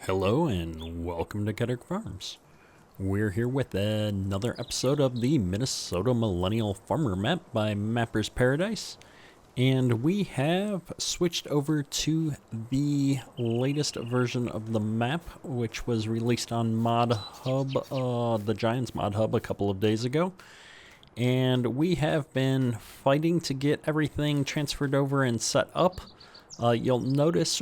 Hello and welcome to Ketter Farms. We're here with another episode of the Minnesota Millennial Farmer map by Mapper's Paradise. And we have switched over to the latest version of the map, which was released on Mod Hub, the Giants Mod Hub, a couple of days ago. And we have been fighting to get everything transferred over and set up. You'll notice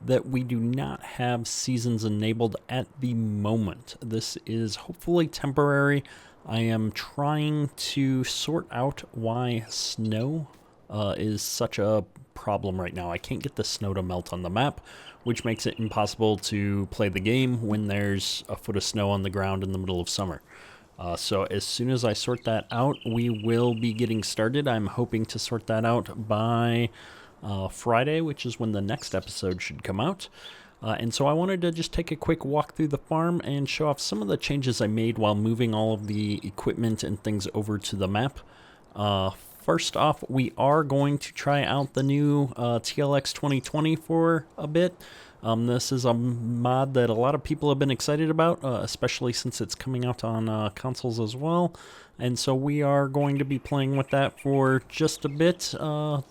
that we do not have seasons enabled at the moment. This is hopefully temporary. I am trying to sort out why snow is such a problem right now. I can't get the snow to melt on the map, which makes it impossible to play the game when there's a foot of snow on the ground in the middle of summer. So as soon as I sort that out, we will be getting started. I'm hoping to sort that out by Friday, which is when the next episode should come out. And so I wanted to just take a quick walk through the farm and show off some of the changes I made while moving all of the equipment and things over to the map. First off, we are going to try out the new TLX 2020 for a bit. This is a mod that a lot of people have been excited about, especially since it's coming out on consoles as well. And so we are going to be playing with that for just a bit,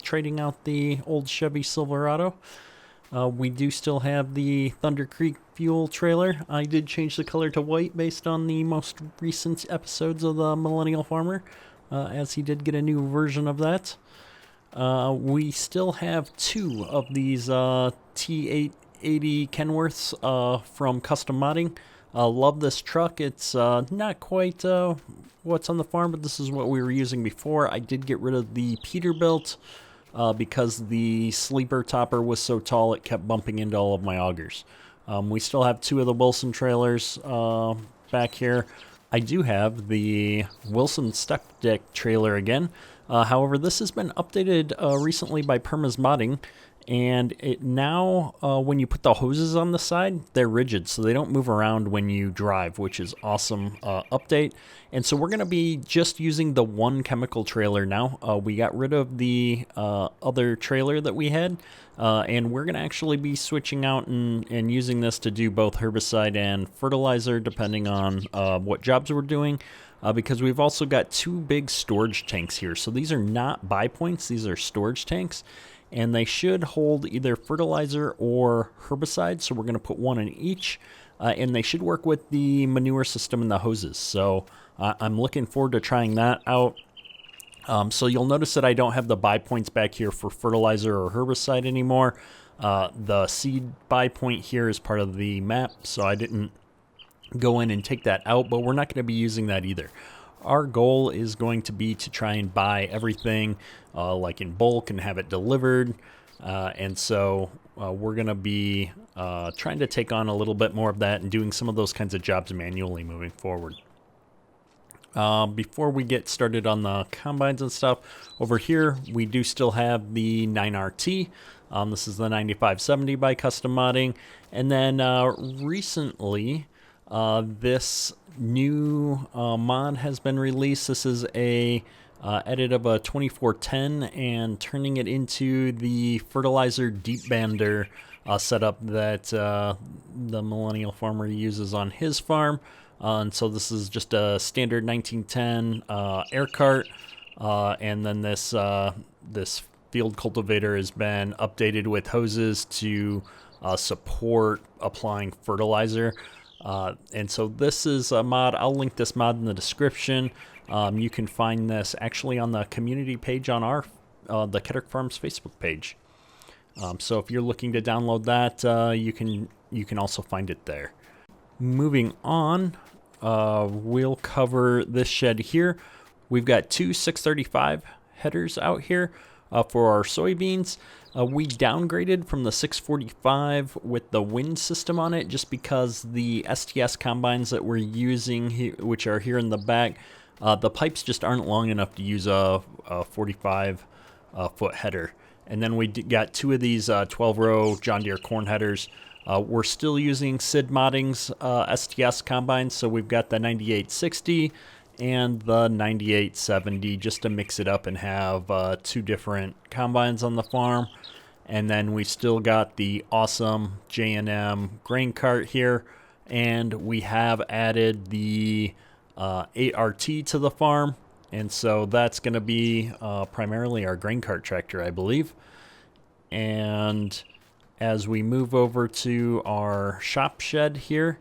trading out the old Chevy Silverado. We do still have the Thunder Creek fuel trailer. I did change the color to white based on the most recent episodes of the Millennial Farmer, as he did get a new version of that. We still have two of these T880 Kenworths from Custom Modding. Love this truck. It's not quite what's on the farm, but this is what we were using before. I did get rid of the Peterbilt because the sleeper topper was so tall it kept bumping into all of my augers. We still have two of the Wilson trailers back here. I do have the Wilson step deck trailer again. However, this has been updated recently by Perma's Modding, and it now, when you put the hoses on the side, they're rigid, so they don't move around when you drive, which is awesome update. And so we're going to be just using the one chemical trailer now. We got rid of the other trailer that we had, and we're going to actually be switching out and using this to do both herbicide and fertilizer, depending on what jobs we're doing. Because we've also got two big storage tanks here. So these are not buy points, these are storage tanks. And they should hold either fertilizer or herbicide, so we're going to put one in each. And they should work with the manure system and the hoses. So I'm looking forward to trying that out. So you'll notice that I don't have the buy points back here for fertilizer or herbicide anymore. The seed buy point here is part of the map, so I didn't go in and take that out, but we're not going to be using that either. Our goal is going to be to try and buy everything like in bulk and have it delivered. And so we're going to be trying to take on a little bit more of that and doing some of those kinds of jobs manually moving forward. Before we get started on the combines and stuff, over here we do still have the 9RT. This is the 9570 by Custom Modding. And then recently this new mod has been released. This is a edit of a 2410 and turning it into the fertilizer deep bander setup that the Millennial Farmer uses on his farm. And so this is just a standard 1910 air cart, and then this this field cultivator has been updated with hoses to support applying fertilizer. And so this is a mod. I'll link this mod in the description. You can find this actually on the community page on our the Ketter Farms Facebook page. So if you're looking to download that, you can also find it there. Moving on, we'll cover this shed here. We've got two 635 headers out here for our soybeans. We downgraded from the 645 with the wind system on it just because the STS combines that we're using, here, which are here in the back, the pipes just aren't long enough to use a 45 foot header. And then we got two of these 12-row John Deere corn headers. We're still using Sid Modding's STS combines, so we've got the 9860 and the 9870 just to mix it up and have two different combines on the farm. And then we still got the awesome J&M grain cart here. And we have added the 8RT to the farm. And so that's going to be primarily our grain cart tractor, I believe. And as we move over to our shop shed here,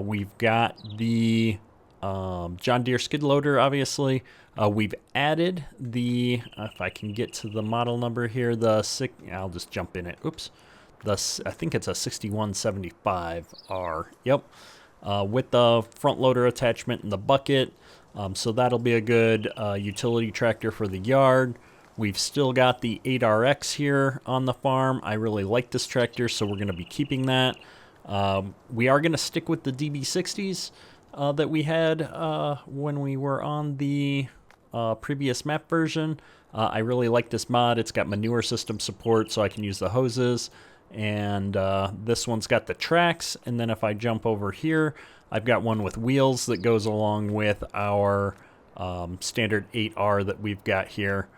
we've got the John Deere skid loader, obviously. We've added the, if I can get to the model number here, I'll just jump in it. Oops. I think it's a 6175R. Yep. With the front loader attachment and the bucket. So that'll be a good utility tractor for the yard. We've still got the 8RX here on the farm. I really like this tractor, so we're going to be keeping that. We are going to stick with the DB60s that we had when we were on the previous map version. I really like this mod. It's got manure system support, so I can use the hoses. And this one's got the tracks. And then if I jump over here, I've got one with wheels that goes along with our standard 8R that we've got here.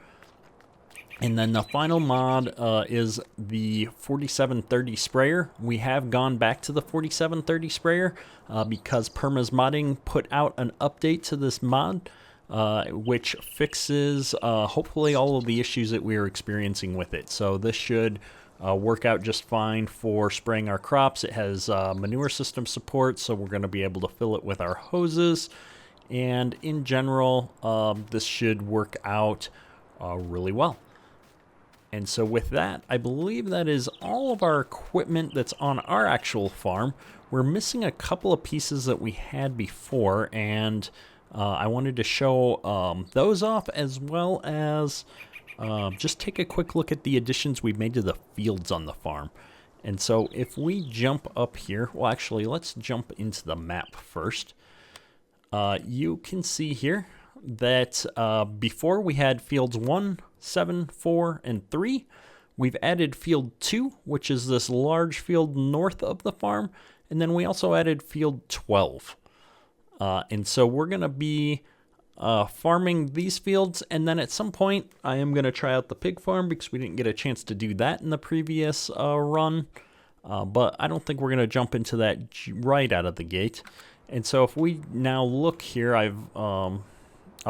And then the final mod is the 4730 sprayer. We have gone back to the 4730 sprayer because Perma's Modding put out an update to this mod, which fixes hopefully all of the issues that we were experiencing with it. So this should work out just fine for spraying our crops. It has manure system support, so we're going to be able to fill it with our hoses. And in general, this should work out really well. And so with that, I believe that is all of our equipment that's on our actual farm. We're missing a couple of pieces that we had before, and I wanted to show those off, as well as just take a quick look at the additions we've made to the fields on the farm. And so if we jump up here, well, actually, let's jump into the map first. You can see here that before we had fields 1, 7, 4, and 3. We've added field 2, which is this large field north of the farm, and then we also added field 12. And so we're going to be farming these fields, and then at some point I am going to try out the pig farm because we didn't get a chance to do that in the previous run. But I don't think we're going to jump into that right out of the gate. And so if we now look here, I'll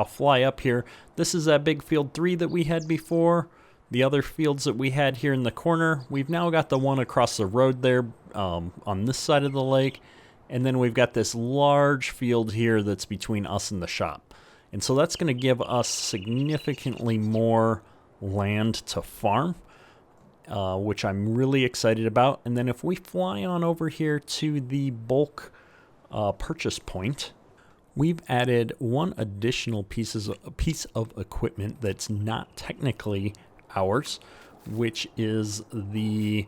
fly up here. This is that big field 3 that we had before. The other fields that we had here in the corner, we've now got the one across the road there on this side of the lake. And then we've got this large field here that's between us and the shop. And so that's going to give us significantly more land to farm, which I'm really excited about. And then if we fly on over here to the bulk purchase point, we've added one additional piece of equipment that's not technically ours, which is the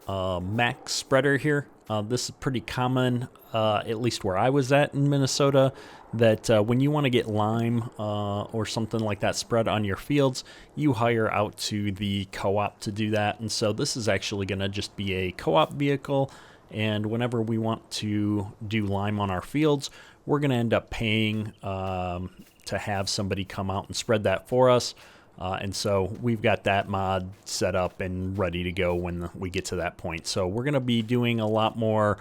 max spreader here. This is pretty common, at least where I was at in Minnesota, that when you want to get lime or something like that spread on your fields, you hire out to the co-op to do that. And so this is actually going to just be a co-op vehicle. And whenever we want to do lime on our fields, we're going to end up paying to have somebody come out and spread that for us. And so we've got that mod set up and ready to go when we get to that point. So we're going to be doing a lot more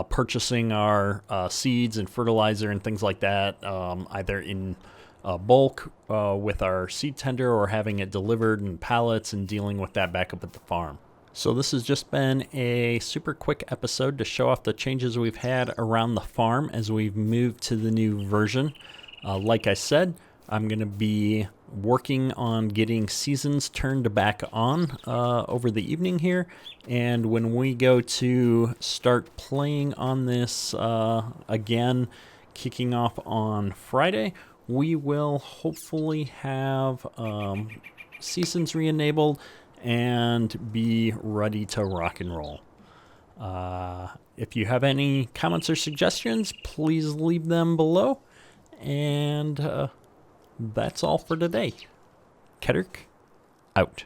purchasing our seeds and fertilizer and things like that, either in bulk with our seed tender or having it delivered in pallets and dealing with that back up at the farm. So this has just been a super quick episode to show off the changes we've had around the farm as we've moved to the new version. Like I said, I'm going to be working on getting seasons turned back on over the evening here. And when we go to start playing on this again, kicking off on Friday, we will hopefully have seasons re-enabled and be ready to rock and roll. If you have any comments or suggestions, please leave them below. And that's all for today. Kedrick, out.